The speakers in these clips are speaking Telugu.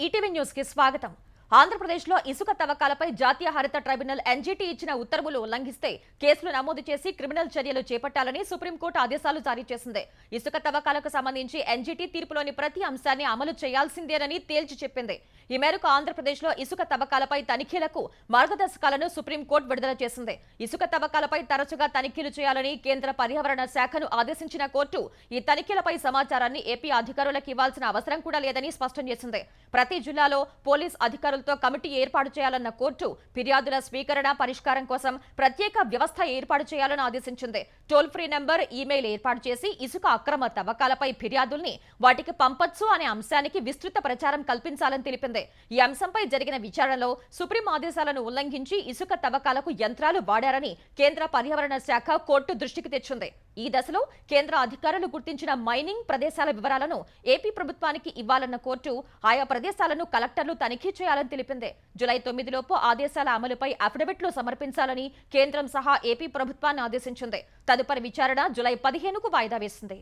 ఈటీవీ న్యూస్ కి స్వాగతం. ఆంధ్రప్రదేశ్లో ఇసుక తవ్వకాలపై జాతీయ హరిత ట్రైబ్యునల్ ఎన్జీటీ ఇచ్చిన ఉత్తర్వులు ఉల్లంఘిస్తే కేసులు నమోదు చేసి క్రిమినల్ చర్యలు చేపట్టాలని సుప్రీంకోర్టు ఆదేశాలు జారీ చేసింది. ఇసుక తవ్వకాలకు సంబంధించి ఎన్జీటీ తీర్పులోని ప్రతి అంశాన్ని అమలు చేయాల్సిందేనని తేల్చి చెప్పింది. ఈ మేరకు ఆంధ్రప్రదేశ్లో ఇసుక తవ్వకాలపై తనిఖీలకు మార్గదర్శకాలను సుప్రీంకోర్టు విడుదల చేసింది. ఇసుక తవ్వకాలపై తరచుగా తనిఖీలు చేయాలని కేంద్ర పర్యావరణ శాఖను ఆదేశించిన కోర్టు ఈ తనిఖీలపై సమాచారాన్ని ఏపీ అధికారులకు ఇవ్వాల్సిన అవసరం కూడా లేదని స్పష్టం చేసింది. ప్రతి జిల్లాలో పోలీస్ అధికారులతో కమిటీ ఏర్పాటు చేయాలన్న కోర్టు ఫిర్యాదుల స్వీకరణ పరిష్కారం కోసం ప్రత్యేక వ్యవస్థ ఏర్పాటు చేయాలని ఆదేశించింది. టోల్ ఫ్రీ నెంబర్, ఈమెయిల్ ఏర్పాటు చేసి ఇసుక అక్రమ తవ్వకాలపై ఫిర్యాదుల్ని వాటికి పంపొచ్చు అనే అంశానికి విస్తృత ప్రచారం కల్పించాలని తెలిపింది. ఈ అంశంపై జరిగిన విచారణలో సుప్రీం ఆదేశాలను ఉల్లంఘించి ఇసుక తవ్వకాలకు యంత్రాలు వాడారని కేంద్ర పర్యావరణ శాఖ కోర్టు దృష్టికి తెచ్చింది. ఈ దశలో కేంద్ర అధికారులు గుర్తించిన మైనింగ్ ప్రదేశాల వివరాలను ఏపీ ప్రభుత్వానికి ఇవ్వాలన్న కోర్టు ఆయా ప్రదేశాలను కలెక్టర్లు తనిఖీ చేయాలని తెలిపింది. జూలై 9లోపు ఆదేశాల అమలుపై అఫిడవిట్లు సమర్పించాలని కేంద్రం సహా ఏపీ ప్రభుత్వాన్ని ఆదేశించింది. తదుపరి విచారణ జూలై 15కు వాయిదా వేసింది.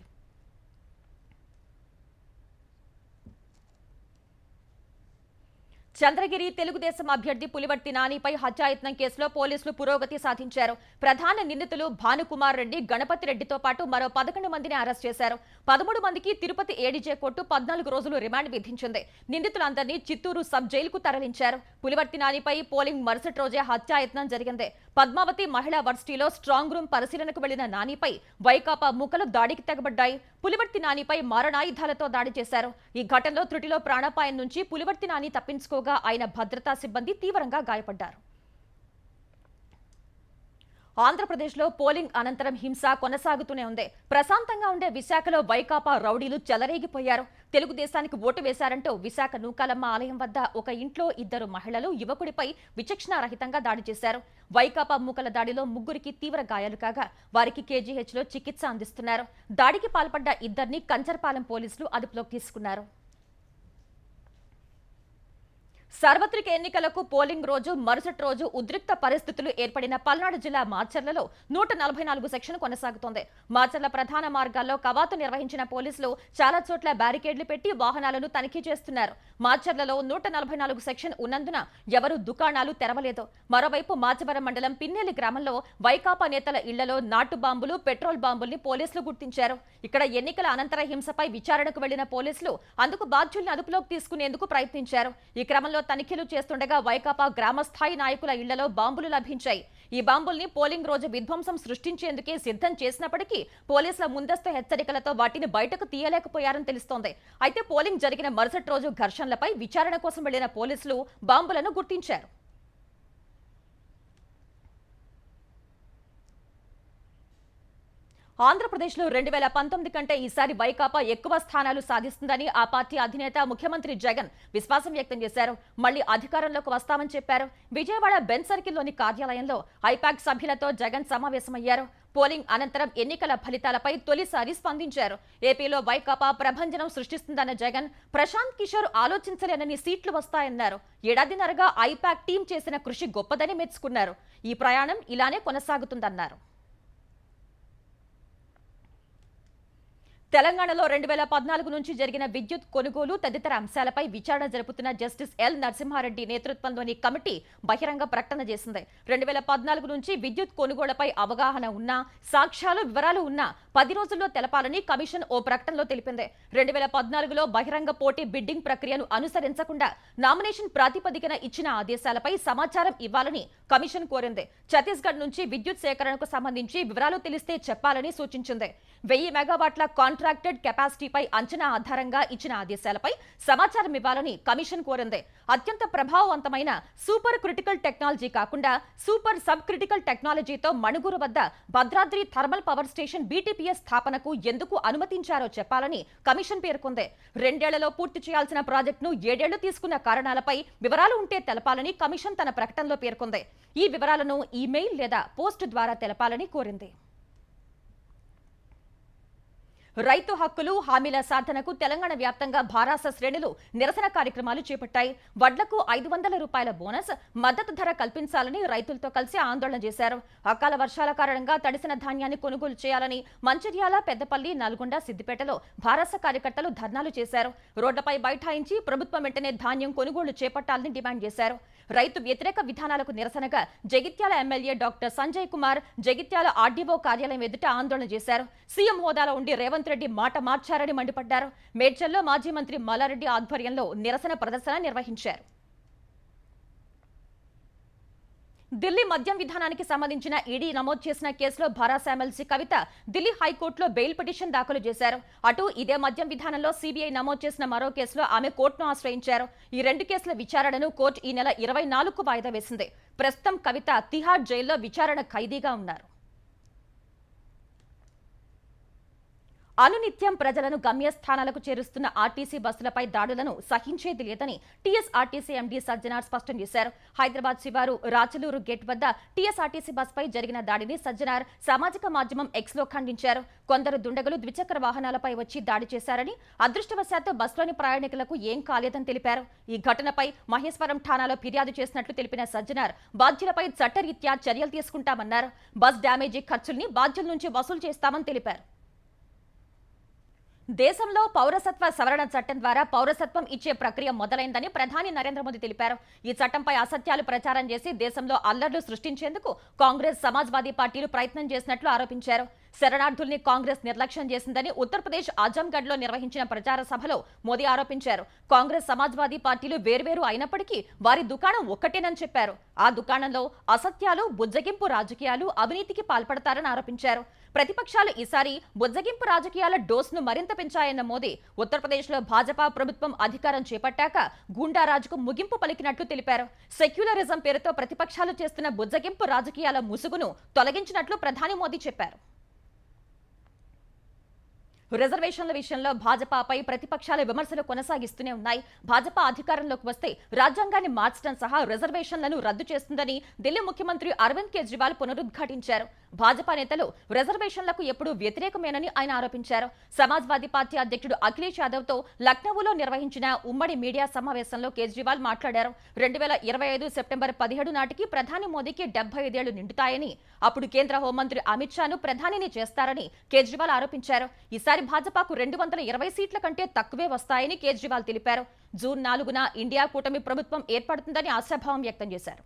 చంద్రగిరి తెలుగుదేశం అభ్యర్థి పులివర్తి నానిపై హత్యాయత్నం కేసులో పోలీసులు పురోగతి సాధించారు. ప్రధాన నిందితులు భానుకుమార్ రెడ్డి, గణపతి రెడ్డితో పాటు మరో 11 మందిని అరెస్ట్ చేశారు. 13 మందికి తిరుపతి ఏడీజే కోర్టు 14 రోజులు రిమాండ్ విధించింది. నిందితులందరినీ చిత్తూరు సబ్ జైలుకు తరలించారు. పులివర్తి నానిపై పోలింగ్ మరుసటి రోజే హత్యాయత్నం జరిగింది. పద్మావతి మహిళా వర్సిటీలో స్ట్రాంగ్ రూమ్ పరిశీలనకు వెళ్లిన నానిపై వైకాపా మూకలు దాడికి తెగబడ్డాయి. పులివర్తి నానిపై మారణాయుధాలతో దాడి చేశారు. ఈ ఘటనలో త్రుటిలో ప్రాణాపాయం నుంచి పులివర్తి నాని తప్పించుకోగా ఆయన భద్రతా సిబ్బంది తీవ్రంగా గాయపడ్డారు. ఆంధ్రప్రదేశ్లో పోలింగ్ అనంతరం హింస కొనసాగుతూనే ఉంది. ప్రశాంతంగా ఉండే విశాఖలో వైకాపా రౌడీలు చెలరేగిపోయారు. తెలుగుదేశానికి ఓటు వేశారంటూ విశాఖ నూకాలమ్మ ఆలయం వద్ద ఒక ఇంట్లో 2 మహిళలు యువకుడిపై విచక్షణారహితంగా దాడి చేశారు. వైకాపా మూకల దాడిలో 3కి తీవ్ర గాయాలు కాగా వారికి కేజీహెచ్లో చికిత్స అందిస్తున్నారు. దాడికి పాల్పడ్డ 2ని కంచర్పాలెం పోలీసులు అదుపులోకి తీసుకున్నారు. సార్వత్రిక ఎన్నికలకు పోలింగ్ రోజు మరుసటి రోజు ఉద్రిక్త పరిస్థితులు ఏర్పడిన పల్నాడు జిల్లా మాచర్లలో 144 సెక్షన్ కొనసాగుతోంది. మాచర్ల ప్రధాన మార్గాల్లో కవాతు నిర్వహించిన పోలీసులు చాలా చోట్ల బ్యారికేడ్లు పెట్టి వాహనాలను తనిఖీ చేస్తున్నారు. మాచర్లలో 144 సెక్షన్ ఉన్నందున ఎవరూ దుకాణాలు తెరవలేదు. మరోవైపు మాచవరం మండలం పిన్నెల్లి గ్రామంలో వైకాపా నేతల ఇళ్లలో నాటు బాంబులు, పెట్రోల్ బాంబుల్ని పోలీసులు గుర్తించారు. ఇక్కడ ఎన్నికల అనంతర హింసపై విచారణకు వెళ్లిన పోలీసులు అందుకు బాధ్యుల్ని అదుపులోకి తీసుకునేందుకు ప్రయత్నించారు. ఈ క్రమంలో తనిఖీలు చేస్తుండగా వైకాపా గ్రామస్థాయి నాయకుల ఇళ్లలో బాంబులు లభించాయి. ఈ బాంబుల్ని పోలింగ్ రోజు విధ్వంసం సృష్టించేందుకే సిద్ధం చేసినప్పటికీ పోలీసుల ముందస్తు హెచ్చరికలతో వాటిని బయటకు తీయలేకపోయారని తెలుస్తోంది. అయితే పోలింగ్ జరిగిన మరుసటి రోజు ఘర్షణలపై విచారణ కోసం వెళ్లిన పోలీసులు బాంబులను గుర్తించారు. ఆంధ్రప్రదేశ్లో 2019 కంటే ఈసారి వైకాపా ఎక్కువ స్థానాలు సాధిస్తుందని ఆ పార్టీ అధినేత ముఖ్యమంత్రి జగన్ విశ్వాసం వ్యక్తం చేశారు. మళ్లీ అధికారంలోకి వస్తామని చెప్పారు. విజయవాడ బెంచ్ సర్కిల్లోని కార్యాలయంలో ఐపాక్ సభ్యులతో జగన్ సమావేశమయ్యారు. పోలింగ్ అనంతరం ఎన్నికల ఫలితాలపై తొలిసారి స్పందించారు. ఏపీలో వైకాపా ప్రభంజనం సృష్టిస్తుందన్న జగన్ ప్రశాంత్ కిషోర్ ఆలోచించలేనని సీట్లు వస్తాయన్నారు. ఏడాదిన్నరగా ఐపాక్ టీం చేసిన కృషి గొప్పదని మెచ్చుకున్నారు. ఈ ప్రయాణం ఇలానే కొనసాగుతుందన్నారు. తెలంగాణలో 2014 నుంచి జరిగిన విద్యుత్ కొనుగోలు తదితర అంశాలపై విచారణ జరుపుతున్న జస్టిస్ ఎల్ నరసింహారెడ్డి నేతృత్వంలోని కమిటీ బహిరంగ ప్రకటన చేసింది. 2014 నుంచి విద్యుత్ కొనుగోళ్లపై అవగాహన ఉన్నా, సాక్ష్యాలు వివరాలు ఉన్నా 10 రోజుల్లో తెలపాలని కమిషన్ ఓ ప్రకటనలో తెలిపింది. 2014లో బహిరంగ పోటీ బిడ్డింగ్ ప్రక్రియను అనుసరించకుండా నామినేషన్ ప్రాతిపదికన ఇచ్చిన ఆదేశాలపై సమాచారం ఇవ్వాలని కమిషన్ కోరింది. ఛత్తీస్గఢ్ నుంచి విద్యుత్ సేకరణకు సంబంధించి వివరాలు తెలిస్తే చెప్పాలని సూచించింది. 1000 మెగావాట్ల కాంట్రాక్టెడ్ కెపాసిటీపై అంచనా ఆధారంగా ఇచ్చిన ఆదేశాలపై సమాచారం ఇవ్వాలని కమిషన్ కోరింది. అత్యంత ప్రభావవంతమైన సూపర్ క్రిటికల్ టెక్నాలజీ కాకుండా సూపర్ సబ్ క్రిటికల్ టెక్నాలజీతో మణుగూరు వద్ద Bhadradri thermal power station BTPS స్థాపనకు ఎందుకు అనుమతించారో చెప్పాలని కమిషన్ పేర్కొంది. 2 ఏళ్లలో పూర్తి చేయాల్సిన ప్రాజెక్టును 7 ఏళ్లు తీసుకున్న కారణాలపై వివరాలు ఉంటే తెలపాలని కమిషన్ తన ప్రకటనలో పేర్కొంది. ఈ వివరాలను ఈమెయిల్ లేదా పోస్ట్ ద్వారా తెలపాలని కోరింది. రైతు హక్కులు హామీల సాధనకు తెలంగాణ వ్యాప్తంగా భారాస శ్రేణులు నిరసన కార్యక్రమాలు చేపట్టాయి. వడ్లకు 500 రూపాయల బోనస్, మద్దతు ధర కల్పించాలని రైతులతో కలిసి ఆందోళన చేశారు. అకాల వర్షాల కారణంగా తడిసిన ధాన్యాన్ని కొనుగోలు చేయాలని మంచిర్యాల, పెద్దపల్లి, నల్గొండ, సిద్దిపేటలో భారాస కార్యకర్తలు ధర్నాలు చేశారు. రోడ్లపై బైఠాయించి ప్రభుత్వం వెంటనే ధాన్యం కొనుగోలు చేపట్టాలని డిమాండ్ చేశారు. రైతు వ్యతిరేక విధానాలకు నిరసనగా Jagtial MLA doctor Sanjay Kumar Jagtial RDO కార్యాలయం ఎదుట ఆందోళన చేశారు. సీఎం హోదాలో ఉండి రేవంత్ రెడ్డి మాట మార్చారని మండిపడ్డారు. మేడ్చల్లో మాజీ మంత్రి మల్లారెడ్డి ఆధ్వర్యంలో నిరసన ప్రదర్శన నిర్వహించారు. ఢిల్లీ మద్యం విధానానికి సంబంధించిన ఈడీ నమోదు చేసిన కేసులో భారాస ఎమ్మెల్సీ కవిత ఢిల్లీ హైకోర్టులో బెయిల్ పిటిషన్ దాఖలు చేశారు. అటు ఇదే మద్యం విధానంలో సీబీఐ నమోదు చేసిన మరో కేసులో ఆమె కోర్టును ఆశ్రయించారు. ఈ రెండు కేసుల విచారణను కోర్టు ఈ నెల 24కు వాయిదా వేసింది. ప్రస్తుతం కవిత తిహార్ జైల్లో విచారణ ఖైదీగా ఉన్నారు. అనునిత్యం ప్రజలను గమ్యస్థానాలకు చేరుస్తున్న ఆర్టీసీ బస్సులపై దాడులను సహించేది లేదని టీఎస్ఆర్టీసీ ఎండీ సజ్జనార్ స్పష్టం చేశారు. హైదరాబాద్ శివారు రాచలూరు గేట్ వద్ద టీఎస్ఆర్టీసీ బస్సుపై జరిగిన దాడిని సజ్జనార్ సామాజిక మాధ్యమం ఎక్స్లో ఖండించారు. కొందరు దుండగులు ద్విచక్ర వాహనాలపై వచ్చి దాడి చేశారని, అదృష్టవశాత్తు బస్సులోని ప్రయాణికులకు ఏం కాలేదని తెలిపారు. ఈ ఘటనపై మహేశ్వరం ఠాణాలో ఫిర్యాదు చేసినట్లు తెలిపిన సజ్జనార్ బాధ్యులపై చట్టరీత్యా చర్యలు తీసుకుంటామన్నారు. బస్ డ్యామేజీ ఖర్చుల్ని బాధ్యుల నుంచి వసూలు చేస్తామని తెలిపారు. దేశంలో పౌరసత్వ సవరణ చట్టం ద్వారా పౌరసత్వం ఇచ్చే ప్రక్రియ మొదలైందని ప్రధాని నరేంద్ర మోదీ తెలిపారు. ఈ చట్టంపై అసత్యాలు ప్రచారం చేసి దేశంలో అల్లర్లు సృష్టించేందుకు కాంగ్రెస్, సమాజ్వాదీ పార్టీలు ప్రయత్నం చేసినట్లు ఆరోపించారు. శరణార్థుల్ని కాంగ్రెస్ నిర్లక్ష్యం చేసిందని ఉత్తరప్రదేశ్ ఆజంగఢ్ లో నిర్వహించిన ప్రచార సభలో మోదీ ఆరోపించారు. కాంగ్రెస్, సమాజ్వాదీ పార్టీలు వేర్వేరు అయినప్పటికీ వారి దుకాణం ఒక్కటేనని చెప్పారు. ఆ దుకాణంలో అసత్యాలు, బుజ్జగింపు రాజకీయాలు, అవినీతికి పాల్పడతారని ఆరోపించారు. ప్రతిపక్షాలు ఈసారి బుజ్జగింపు రాజకీయాల డోస్ను మరింత పెంచాయన్న మోదీ ఉత్తరప్రదేశ్లో భాజపా ప్రభుత్వం అధికారం చేపట్టాక గూండారాజుకు ముగింపు పలికినట్లు తెలిపారు. సెక్యులరిజం పేరుతో ప్రతిపక్షాలు చేస్తున్న బుజ్జగింపు రాజకీయాల ముసుగును తొలగించినట్లు ప్రధాని మోదీ చెప్పారు. రిజర్వేషన్ల విషయంలో భాజపాపై ప్రతిపక్షాల విమర్శలు కొనసాగిస్తూనే ఉన్నాయి. భాజపా అధికారంలోకి వస్తే రాజ్యాంగాన్ని మార్చడం సహా రిజర్వేషన్లను రద్దు చేస్తుందని ఢిల్లీ ముఖ్యమంత్రి అరవింద్ కేజ్రీవాల్ పునరుద్ఘాటించారు. భాజపా నేతలు రిజర్వేషన్లకు ఎప్పుడూ వ్యతిరేకమేనని ఆయన ఆరోపించారు. సమాజ్వాదీ పార్టీ అధ్యక్షుడు అఖిలేష్ యాదవ్ తో లక్నోలో నిర్వహించిన ఉమ్మడి మీడియా సమావేశంలో కేజ్రీవాల్ మాట్లాడారు. 2025 సెప్టెంబర్ 17 నాటికి ప్రధాని మోదీకి 75 ఏళ్లు నిండుతాయని, అప్పుడు కేంద్ర హోంమంత్రి అమిత్ షాను ప్రధానిని చేస్తారని కేజ్రీవాల్ ఆరోపించారు. ఈసారి భాజపాకు 220 సీట్ల కంటే తక్కువే వస్తాయని కేజ్రీవాల్ తెలిపారు. జూన్ 4న ఇండియా కూటమి ప్రభుత్వం ఏర్పడుతుందని ఆశాభావం వ్యక్తం చేశారు.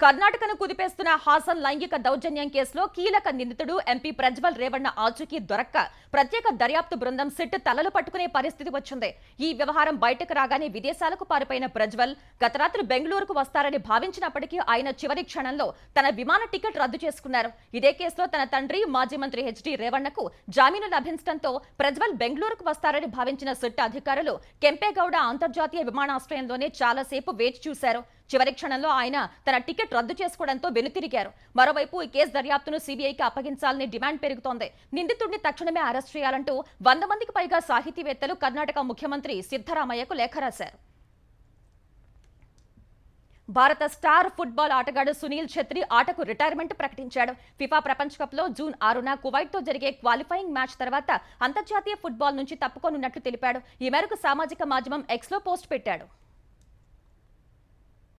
కర్ణాటకను కుదిపేస్తున్న హాసన్ లైంగిక దౌర్జన్యం కేసులో కీలక నిందితుడు ఎంపీ ప్రజ్వల్ రేవణ్ణ ఆచూకీ దొరక్క ప్రత్యేక దర్యాప్తు బృందం సిట్ తలలు పట్టుకునే పరిస్థితి వచ్చింది. ఈ వ్యవహారం బయటకు రాగానే విదేశాలకు పారిపోయిన ప్రజ్వల్ గత రాత్రి బెంగళూరుకు వస్తారని భావించినప్పటికీ ఆయన చివరి క్షణంలో తన విమాన టికెట్ రద్దు చేసుకున్నారు. ఇదే కేసులో తన తండ్రి, మాజీ మంత్రి హెచ్డి రేవణ్ణకు జామీను లభించడంతో ప్రజ్వల్ బెంగళూరుకు వస్తారని భావించిన సిట్ అధికారులు కెంపేగౌడ అంతర్జాతీయ విమానాశ్రయంలోనే చాలాసేపు వేచి చూశారు. చివరి క్షణంలో ఆయన తన టికెట్ రద్దు చేసుకోవడంతో వెనుతిరిగారు. మరోవైపు ఈ కేసు దర్యాప్తును సీబీఐకి అప్పగించాలని డిమాండ్ పెరుగుతోంది. నిందితుడిని తక్షణమే అరెస్ట్ చేయాలంటూ 100 మందికి పైగా సాహితీవేత్తలు కర్ణాటక ముఖ్యమంత్రి సిద్ధరామయ్యకు లేఖ రాశారు. భారత స్టార్ ఫుట్బాల్ ఆటగాడు సునీల్ ఛెత్రి ఆటకు రిటైర్మెంట్ ప్రకటించాడు. ఫిఫా ప్రపంచ కప్ లో జూన్ 6న కువైట్తో జరిగే క్వాలిఫైయింగ్ మ్యాచ్ తర్వాత అంతర్జాతీయ ఫుట్బాల్ నుంచి తప్పుకోనున్నట్లు తెలిపాడు. ఈ మేరకు సామాజిక మాధ్యమం ఎక్స్లో పోస్ట్ పెట్టాడు.